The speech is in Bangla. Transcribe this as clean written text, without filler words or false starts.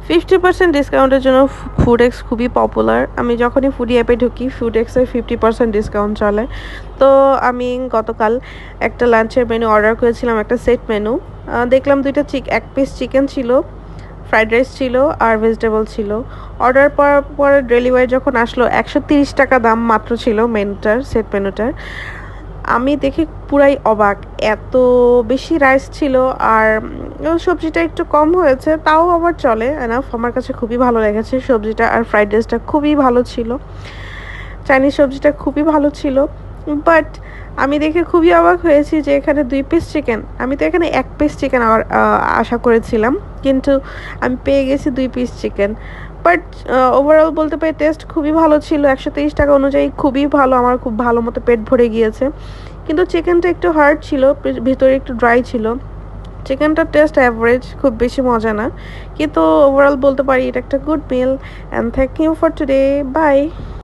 50% ডিসকাউন্টের জন্য ফুডেক্স খুবই পপুলার। আমি যখনই ফুডি অ্যাপে ঢুকি ফুডেক্সে 50% ডিসকাউন্ট চলে। তো আমি গতকাল একটা লাঞ্চের মেনু অর্ডার করেছিলাম, একটা সেট মেনু। দেখলাম দুইটা এক পিস চিকেন ছিল, ফ্রাইড রাইস ছিল আর ভেজিটেবল ছিল। অর্ডার করার পরে ডেলিভারি যখন আসলো 130 টাকা দাম মাত্র ছিল মেনুটার, সেট মেনুটার। আমি দেখে পুরাই অবাক, এত বেশি রাইস ছিল। আর সবজিটা একটু কম হয়েছে, তাও আমার চলে এনাফ। আমার কাছে খুবই ভালো লেগেছে সবজিটা, আর ফ্রাইড রাইসটা খুবই ভালো ছিল। চাইনিজ সবজিটা খুবই ভালো ছিল। বাট আমি দেখে খুবই অবাক হয়েছি যে এখানে 2 পিস চিকেন, আমি তো এখানে 1 পিস চিকেন আশা করেছিলাম, কিন্তু আমি পেয়ে গেছি 2 পিস চিকেন। বাট ওভারঅল বলতে পারি টেস্ট খুবই ভালো ছিল, 130 টাকা অনুযায়ী খুবই ভালো, আমার খুব ভালো মতো পেট ভরে গিয়েছে। কিন্তু চিকেনটা একটু হার্ড ছিল, ভিতরে একটু ড্রাই ছিল। চিকেনটার টেস্ট অ্যাভারেজ, খুব বেশি মজা না, কিন্তু ওভারঅল বলতে পারি এটা একটা good meal. And thank you for today, by.